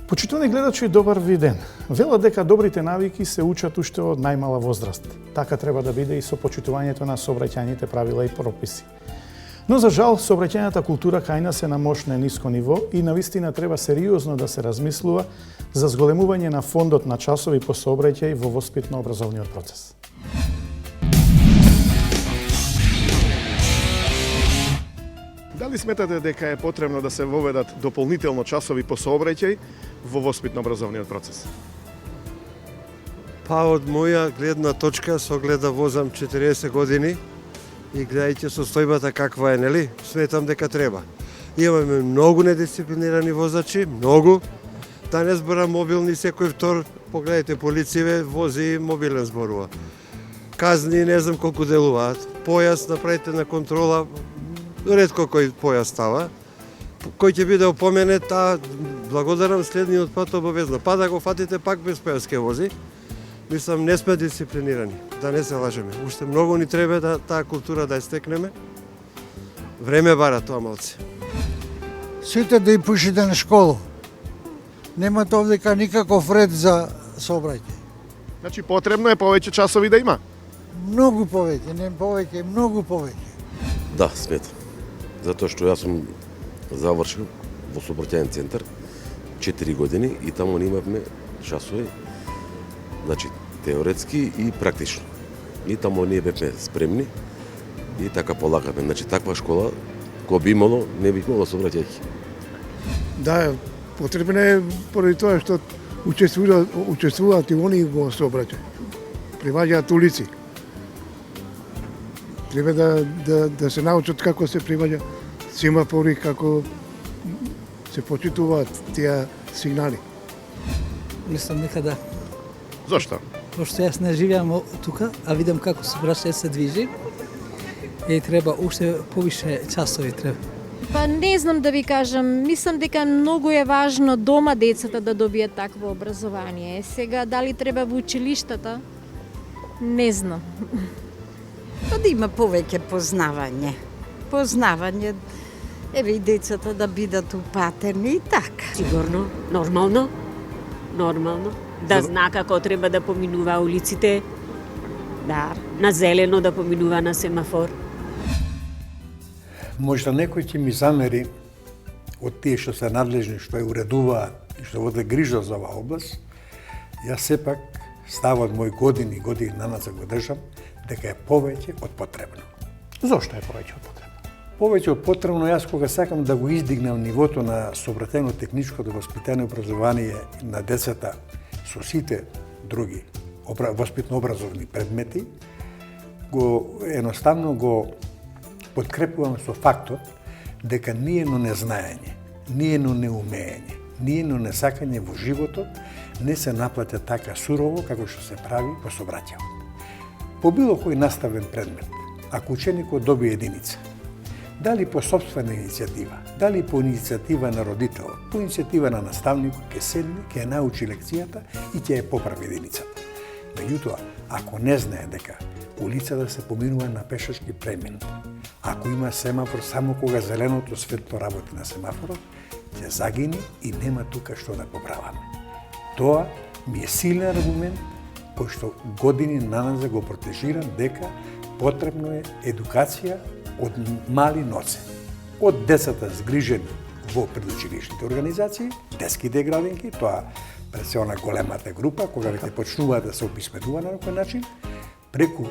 Почитувани гледачи, добар ви ден. Велат дека добрите навики се учат уште од најмала возраст. Така треба да биде и со почитувањето на сообраќајните правила и прописи. Но за жал, сообраќајната култура кај нас е на мощно ниско ниво и навистина треба сериозно да се размислува за зголемување на фондот на часови по сообраќај во воспитно-образовниот процес. Дали сметате дека е потребно да се воведат дополнително часови по сообраќај во воспитно-образовниот процес? Па од моја гледна точка, со гледа возам 40 години и гледајќи состојбата каква е, нели? Сметам дека треба. Имаме многу недисциплинирани возачи, многу. Да не зборам мобилни, секој втор, погледайте, полиција вози мобилен зборува. Казни, не знам колку делуваат. Појас направите на контрола, ретко кој појас става. Кој ќе биде опоменет, благодарам следниот пат обавезно. Па да го фатите пак без појас ке вози. Мислам, не сме дисциплинирани, да не се лажеме. Уште многу ни треба да таа култура да ја стекнеме. Време бара тоа малце. Сите да и пушите на школу. Немате овдека никаков ред за сообраќај. Значи потребно е повеќе часови да има? Многу повеќе, не повеќе, многу повеќе. Да, сметам. Затоа што јас сум завршил во сообраќајен центар 4 години и таму имавме часови, значи теоретски и практично. И таму ние бевме спремни и така полагаме. Значи таква школа кој би имало, не би имало сообраќајки. Да, потребно е поради тоа што учествуваат и они во сообраќај. Приваѓаат улици. Треба да се научат како се приваѓа семафори, како се почитуваат тие сигнали. Мислам дека да. Зошто? Пошто јас не живеам тука, а видам како сообраќај се движи и треба уште повише часови треба. Па не знам да ви кажам, мислам дека многу е важно дома децата да добијат такво образование. Сега дали треба во училиштата? Не знам. Па да има повеќе познавање. Познавање, еве и децата да бидат упатерни и така. Сигурно, нормално. Да зна како треба да поминува улиците. Да, на зелено да поминува на семафор. Можда некој ќе ми замери од тие што се надлежни, што ја уредуваат и што воде грижа за оваа област. Јас сепак става од мои години наназад го држам дека е повеќе од потребно. Зошто е повеќе од потребно? Повеќе од потребно, јас кога сакам да го издигнам нивото на сообраќајно-техничкото воспитание и образование на децата со сите други воспитно-образовни предмети, едноставно го подкрепувам со фактот дека ние но незнаење, ние но неумеење, ние но несакање во животот не се наплатя така сурово како што се прави во сообраќајот. По било кој наставен предмет, ако ученикот добие единица, дали по собствена иницијатива, дали по иницијатива на родител, по иницијатива на наставникот, ќе седне, ќе ја научи лекцијата и ќе ја поправи единицата. Меѓутоа, ако не знае дека улицата се поминува на пешачки премин, ако има семафор само кога зеленото светло работи на семафорот, ќе загини и нема тука што да поправаме. Тоа ми е силен аргумент кој што години наназад го протежирам дека потребно е едукација од мали ноце. Од децата згрижени во предучилишните организации, детските градинки, тоа пред се она големата група, кога веќе почнуваат да се описменува на некој начин, преку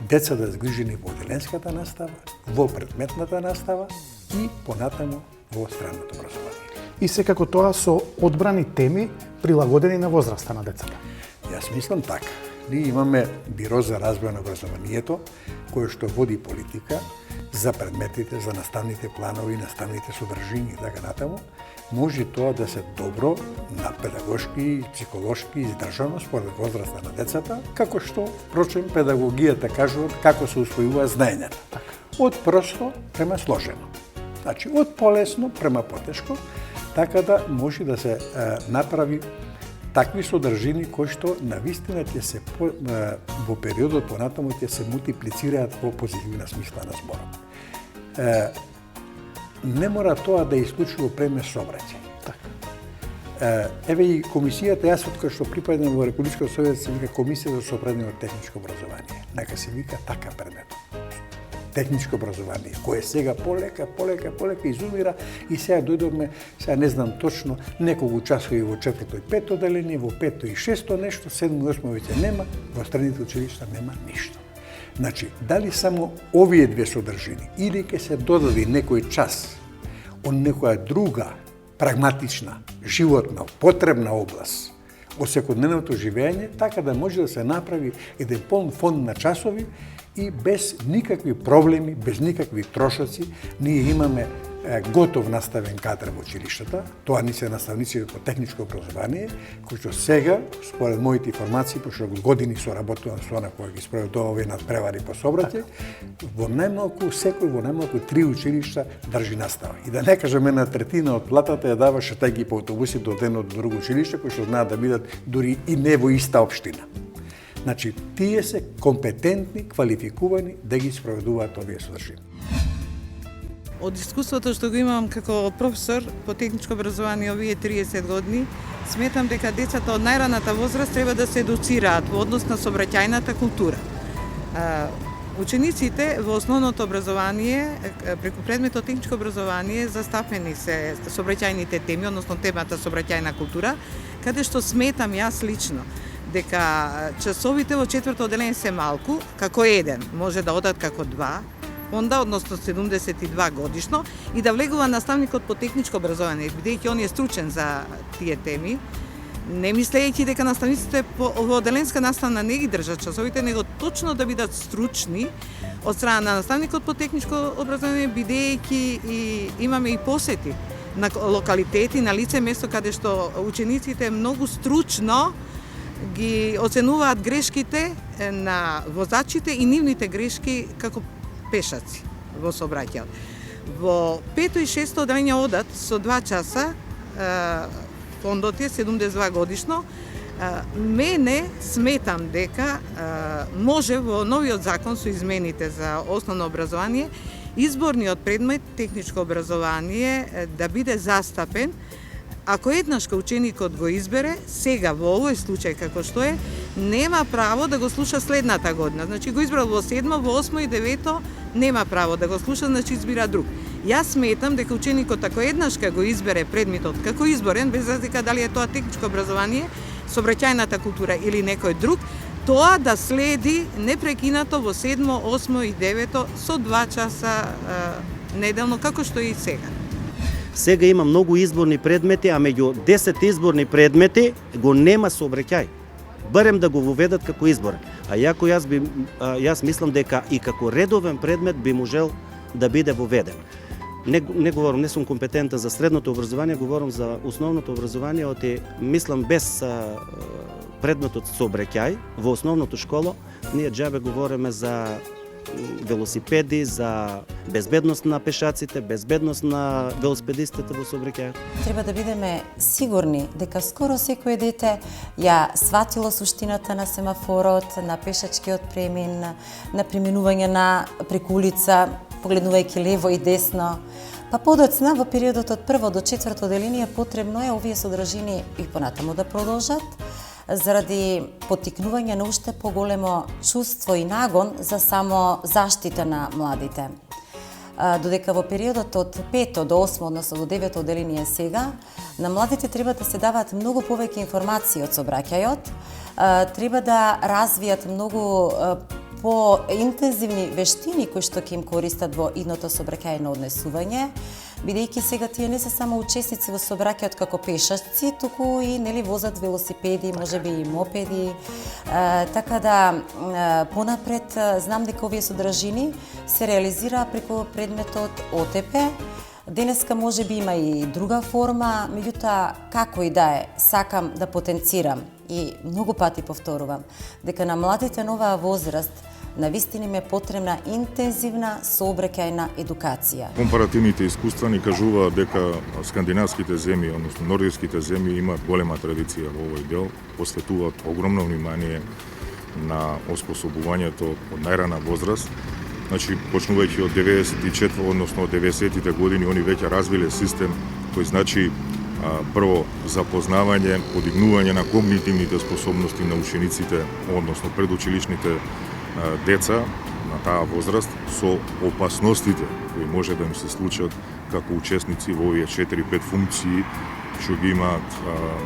децата згрижени во оделенската настава, во предметната настава и понатаму во средното образование. И секако тоа со одбрани теми прилагодени на возраста на децата. Јас мислам така. Ние имаме Биро за развој на образованието, кое што води политика за предметите, за наставните планови, наставните содржини и така натаму. Може тоа да се добро на педагошки, психолошки издржано според возраста на децата, како што, впрочем, педагогијата кажува како се усвојува знаењата. Од просто према сложено. Значи, од полесно према потешко, така да може да се направи такви содржини кои што навистина ќе се во периодот понатаму ќе се мултиплицираат во позитивна смисла на зборот. Не мора тоа да исклучува преме сообраќај. Еве и комисијата, јас откако што припадам во Републичкиот совет, се вика Комисија за сопреднево техничко образование. Нека се вика така предмет. Техничко образование, кое сега полека изумира и сега дојдовме, сега не знам точно, неколку часови во 4-то и 5-то одделение, во 5-то и 6-то нешто, 7-то и 8-то веќе нема, во средните училишта нема ништо. Значи, дали само овие две содржини или ќе се додаде некој час од некоја друга прагматична, животна, потребна област од секојдневното живење, така да може да се направи еден полн фонд на часови и без никакви проблеми, без никакви трошоци, ние имаме готов наставен кадар во училиштата. Тоа ни се наставници по техничко образование, кои што сега, според моите информации, пошто години соработувам со она која ги спроведува овие надпревари по сообраќај, во најмалку секој во најмалку 3 училишта држи настава. И да не кажам, една третина од платата ја дава шетајќи по автобуси до едно до друго училиште, кои што знаат да бидат дури и не во иста општина. Значи, тие се компетентни, квалификувани да ги спроведуваат овие содржини. Од искуството што го имам како професор по техничко образование овие 30 години, сметам дека децата од најраната возраст треба да се едуцираат во однос на сообраќајната култура. Учениците во основното образование, преку предметот техничко образование, застапени се сообраќајните теми, односно темата сообраќајна култура, каде што сметам јас лично дека часовите во 4-то одделение се малку, како еден, може да одат како 2, онда, односно 72 годишно, и да влегува наставникот по техничко образование, бидејќи он е стручен за тие теми, не мислејќи дека наставниците во одделенска настава не ги држат часовите, него точно да бидат стручни од страна на наставникот по техничко образование, бидејќи и имаме и посети на локалитети, на лице место каде што учениците многу стручно ги оценуваат грешките на возачите и нивните грешки како пешаци во сообраќајот. Во 5-то и 6-то одделение одат со 2 часа, фондот е 72 годишно. Мене сметам дека може во новиот закон со измените за основно образование изборниот предмет техничко образование да биде застапен. Ако еднаш ученикот го избере, сега во овој случај како што е, нема право да го слуша следната година. Значи го избрал во 7, во 8 и 9 нема право да го слуша, значи избира друг. Јас сметам дека ученикот ако еднаш го избере предметот како изборен, без разлика дали е тоа техничко образование, сообраќајната култура или некој друг, тоа да следи непрекинато во 7, 8 и 9 со 2 часа неделно, како што е и сега. Сега има многу изборни предмети, а меѓу 10 изборни предмети го нема сообраќај. Барем да го воведат како изборен. А јако јас мислам дека и како редовен предмет би можел да биде воведен. Не говорам, не сум компетентен за средното образование, говорам за основното образование, оти мислам без предметот сообраќај во основното школа, ние џабе говориме за велосипеди, за безбедност на пешаците, безбедност на велосипедистите во сообраќајот. Треба да бидеме сигурни дека скоро секој дете ја сватило суштината на семафорот, на пешачкиот премин, на преминување на преку улица, погледнувајќи лево и десно. Па подоцна во периодот од 1 до 4 одделение потребно е овие содржини и понатаму да продолжат, заради поттикнување на уште поголемо чувство и нагон за само заштита на младите. Додека во периодот од 5 до 8, односно до 9 одделение сега, на младите треба да се даваат многу повеќе информации од сообраќајот, треба да развијат многу по-интензивни вештини кои што ќе им користат во идното сообраќајно однесување, бидејќи сега тие не се само учесници во сообраќајот како пешаци, туку и нели возат велосипеди, можеби и мопеди. Така да понапред знам дека овие содржини се реализира преку предметот ОТП. Денеска можеби има и друга форма, меѓутоа како и да е, сакам да потенцирам и многу пати повторувам дека на младите на оваа возраст навистина им е потребна интензивна сообраќајна едукација. Компаративните искуства ни кажуваат дека скандинавските земји, односно нордиските земји имаат голема традиција во овој дел, посветуваат огромно внимание на оспособувањето од најрана возраст. Значи, почнувајќи од 94, односно од 90-тите години, они веќе развиле систем кој значи прво запознавање, подигнување на когнитивните способности на учениците, односно предучилишните деца на таа возраст со опасностите кои може да им се случат како учесници во овие 4-5 функции што ги имаат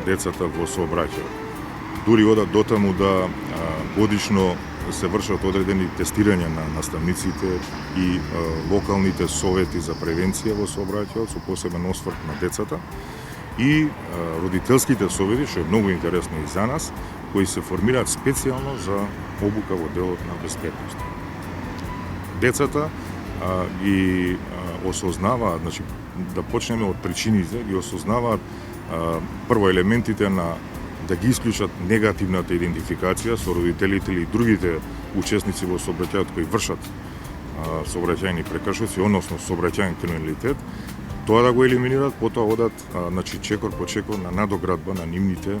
децата во сообраќај. Дури одат дотаму да годишно се вршат одредени тестирања на наставниците и локалните совети за превенција во сообраќајот со посебен осврт на децата и родителските совети, што е многу интересно и за нас, кои се формираат специјално за обука во делот на безбедност. Децата ги осознаваат, значи да почнеме од причините, ги осознаваат прво елементите на да ги исклучат негативната идентификација со родителите или другите учесници во сообраќајот кои вршат сообраќајни прекршоци, односно сообраќајен криминалитет, тоа да го елиминираат, потоа одат значи чекор по чекор на надоградба на нивните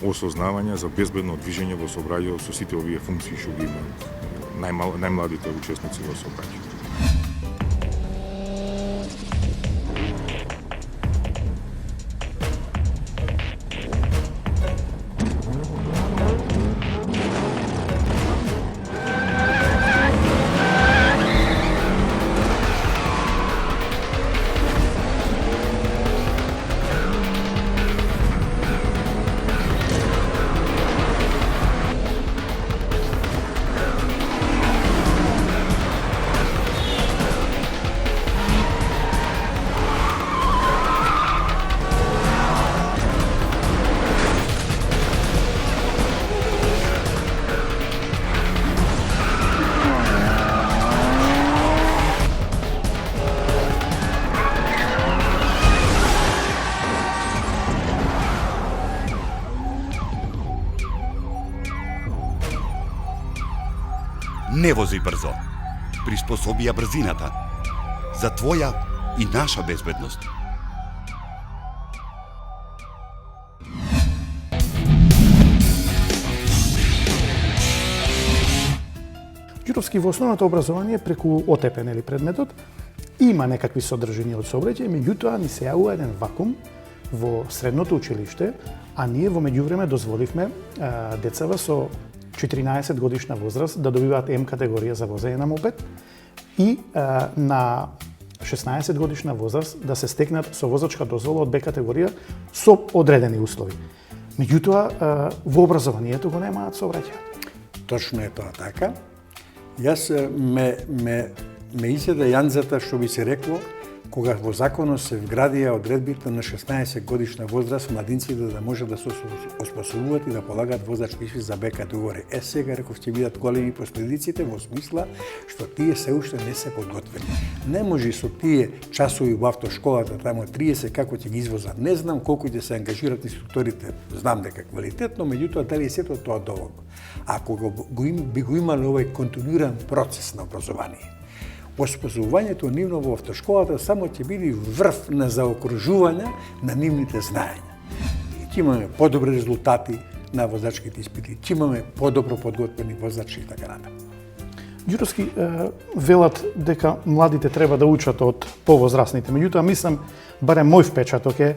осознавања за безбедно движење во сообраќајот со сите овие функции што ги имаат најмладите учесници во сообраќајот. Не вози брзо. Приспособи ја брзината. За твоја и наша безбедност. Ѓуровски во основното образование преку ОТП, нели предметот, има некакви содржини од сообраќај, меѓутоа ни се јавува еден вакуум во средното училиште, а ние во меѓувреме дозволивме децава со 14 годишна возраст да добиваат М категорија за возење на мопед и на 16 годишна возраст да се стекнат со возачка дозвола од Б категорија со одредени услови. Меѓутоа во образованието го немаат сообраќајот. Точно е тоа така. Јас ме иседа јанзата што би се рекло кога во законот се вградија одредбите на 16 годишна возраст младинците да може да се оспособуваат и да полагаат возачки испит за Б категорија. Сега реков ќе бидат големи последиците во смисла што тие се уште не се подготвени. Не може со тие часови во автошколата таму 30 како ќе ги извозат. Не знам колку ќе се ангажираат инструкторите. Знам дека квалитетно, меѓутоа дали е сето тоа доволно. Ако би го имале овој континуиран процес на образование, оспособувањето нивно во автошколата само ќе биде врв на заокружување на нивните знаења. Ќе имаме подобри резултати на возачките испити, ќе имаме подобро подготвени возачи и така натаму. Ѓуровски велат дека младите треба да учат од повозрастните, меѓутоа мислам, барем мој впечаток е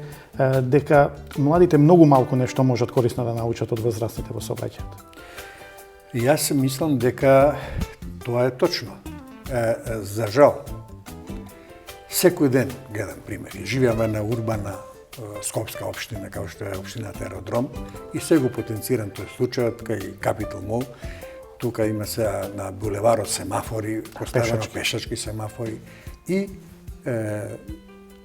дека младите многу малку нешто можат корисно да научат од возрастните во сообраќајот. Јас мислам дека тоа е точно. За жал, секој ден гледам примери. Живеаме на урбана скопска општина, како што е општината Аеродром, и се го потенцирам тој случајот кај Capital Mall. Тука има се на булеварот семафори, поставени пешачки семафори и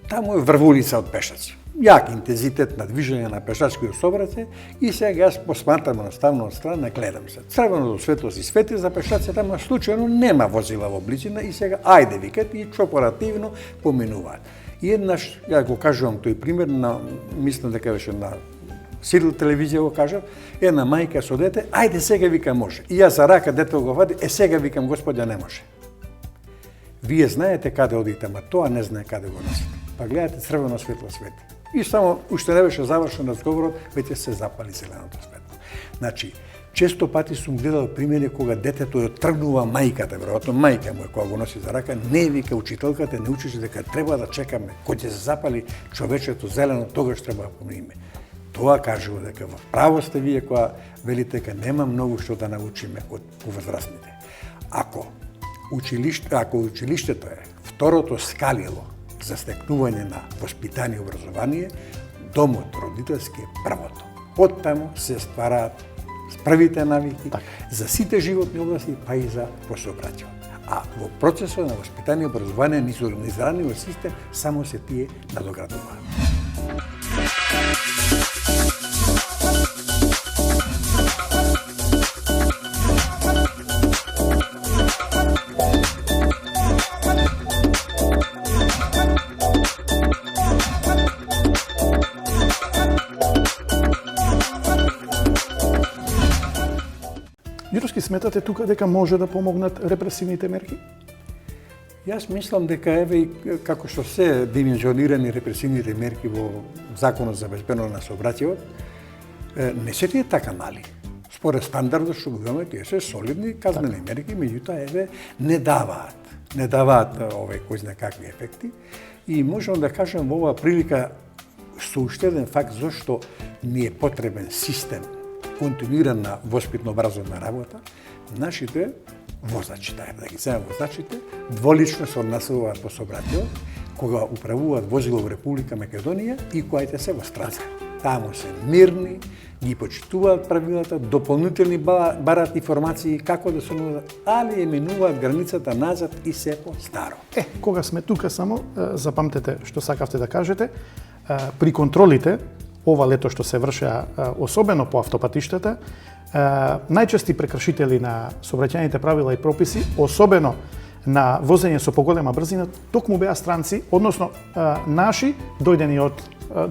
таму е врвулица од пешаци. Јак интензитет на движење на пешачкиот сообраќај и сега јас посматрам наставно од страна, гледам се. Црвеното светло си свети за пешаците, ама случајно нема возила во близина и сега ајде викат и чопоративно поминуваат. И еднаш, ја го кажувам тој пример, мислам дека беше на Сидл телевизија го кажав, една мајка со дете, ајде сега вика може. И јас за рака дете го вади, сега викам господја не може. Вие знаете каде одите, ама тоа не знае каде го носите. Па гледате црвено светло свети. И само уште не беше завршен разговорот, веќе се запали зеленото светло. Значи, Често пати сум гледал примери кога детето ја тргнува мајката, веројатно мајка му е кога го носи за рака, не вика учителката, не учи дека треба да чекаме, кога ќе се запали човечето зелено, тогаш треба да поминиме. Тоа кажува дека во право сте вие кога велите дека нема многу што да научиме од повозрастните. Ако училиштето е второто скалило за стекнување на воспитание и образование, домот родителски е првото. Оттаму се ствараат првите навики за сите животни области, па и за пособраќање. А во процесот на воспитание и образование низ организираниот систем само се тие надоградуваат. Ѓуровски, сметате тука дека може да помогнат репресивните мерки? Јас мислам дека еве како што се димензионирани репресивните мерки во Законот за безбедност на сообраќајот, не се тие така мали. Според стандардот што го имаме, тие се солидни казнени мерки, меѓутоа еве не даваат кој знае какви ефекти. И можам да кажам во оваа прилика со уште еден факт зашто ни е потребен систем континуирана воспитно-образовна работа, нашите возачи, да ги земе возачите, дволично се однесуваат во сообраќајот, кога управуваат возило во Република Македонија и коите се во страна. Таму се мирни, ги почитуваат правилата, дополнителни барат информации како да се однесуваат, али еминуваат границата назад и се по старо. Кога сме тука само, запамтете што сакавте да кажете, при контролите ова лето што се вршеа, особено по автопатиштата, најчести прекршители на сообраќајните правила и прописи, особено на возење со поголема брзина, токму беа странци, односно наши дојдени од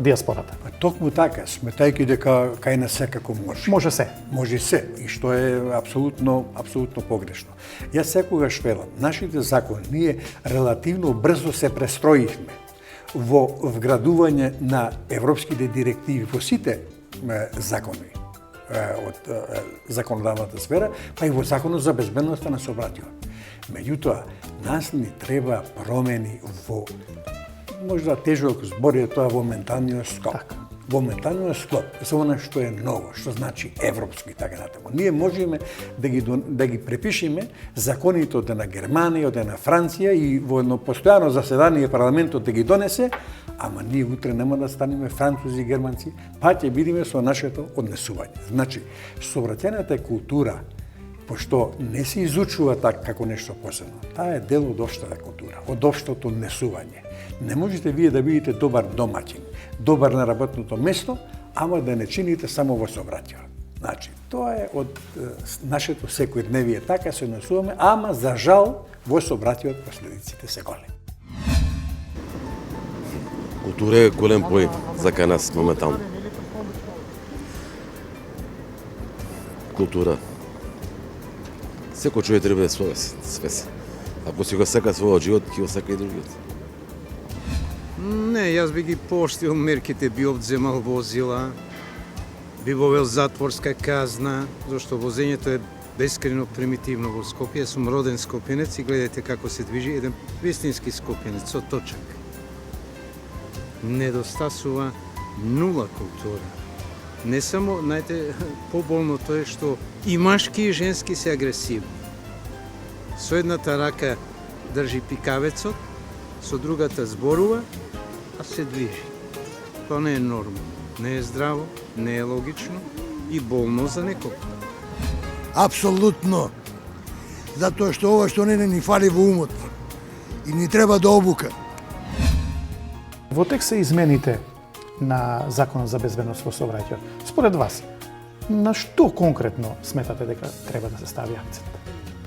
диаспората. Токму така, сметајќи дека кај нас секако може. Може се. Може се, и што е апсолутно погрешно. Јас секогаш велам, нашите закони, ние релативно брзо се престроивме во вградување на европските директиви во сите закони од законодавната сфера, па и во Законот за безбедноста на сообраќајот. Меѓутоа, нас ни треба промени во, можда тежок збор е тоа, во менталниот склоп. Во менталниот склоп, се она што е ново, што значи европско и така натаму. Ние можеме да ги препишеме законите од на Германија, од на Франција и во едно постојано заседание парламентот да ги донесе, ама ние утре нема да станеме французи и германци, па ќе бидеме со нашето однесување. Значи, сообраќајната култура, пошто не се изучува така како нешто посебно, таа е дел од општата култура, од општото однесување. Не можете вие да бидете добар домаќин, добар на работното место, ама да не чините само во сообраќајот. Значи, тоа е од нашето секојдневие, така се однесуваме, ама за жал во сообраќајот последиците се големи. Култура е голем поим за кај нас моментално. Култура. Секој човек треба да е свесен. Ако си го сака својот живот, ќе го сака и другиот. Не, јас би ги пооштил мерките, би одземал возила, би вовел затворска казна, зашто возењето е бескрино примитивно во Скопје. Сум роден скопјанец и гледате како се движи еден вистински скопјанец со точак. Недостасува нула култура. Не само, знаете, поболното е што и машки и женски се агресивни. Со едната рака држи пикавецот, со другата зборува, а се движи. Тоа не е нормално, не е здраво, не е логично и болно за некој. Апсолутно. Затоа што ова што не ни фали во умот и ни треба да обука. Во текст се измените на Законот за безбедност во сообраќајот. Според вас, на што конкретно сметате дека треба да се стави акцент?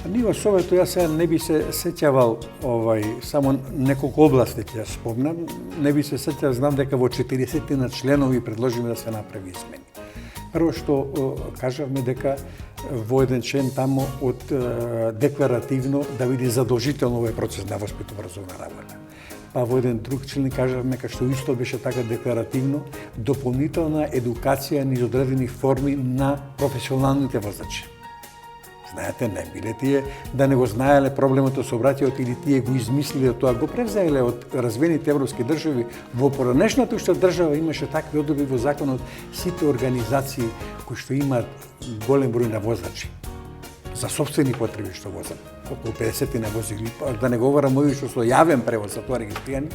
Ние во Совето јас сега не би се сеќавал само неколку области ќе ја спомнам, не би се сеќавал, знам дека во 40 на членови предложиме да се направи измени. Прво што кажавме дека во еден член тамо од декларативно да биде задолжително овој процес на воспитно-образовна работа. па во еден друг член кажавме, кај што исто беше така декларативно, дополнителна едукација низ одредени форми на професионалните возачи. Знаете, не биле тие да не го знаеле проблемот со сообраќајот или тие го измислиле тоа, го превзеле од развиените европски држави. Во поранешната уште држава имаше такви одредби во законот, сите организации кои што имаат голем број на возачи за собствени потреби што возат, околу 50 на возили, да не говорам овие што со јавен превоз за тоа регистрирани,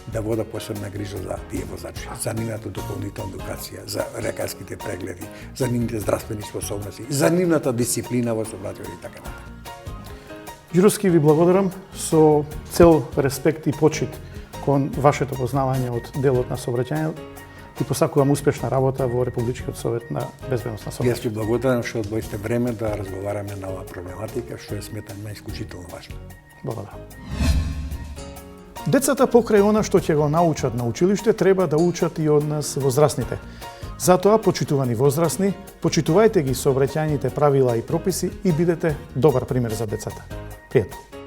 да вода посебна грижа за тие возачи, за нивната дополнителна едукација, за лекарските прегледи, за нивните здравствени способности, за нивната дисциплина во сообраќајот и така натаму. Ѓуровски, ви благодарам со цел респект и почит кон вашето познавање од делот на сообраќајањето и посакувам успешна работа во Републичкиот совет на безбедност на сообраќајето. Јас ви благодарам што одвоите време да разговараме на оваа проблематика, што е сметаме исклучително важна. Благодарам. Децата покрај она што ќе го научат на училиште треба да учат и од нас возрастните. Затоа, почитувани возрастни, почитувајте ги сообраќајните правила и прописи и бидете добар пример за децата. Пријатно!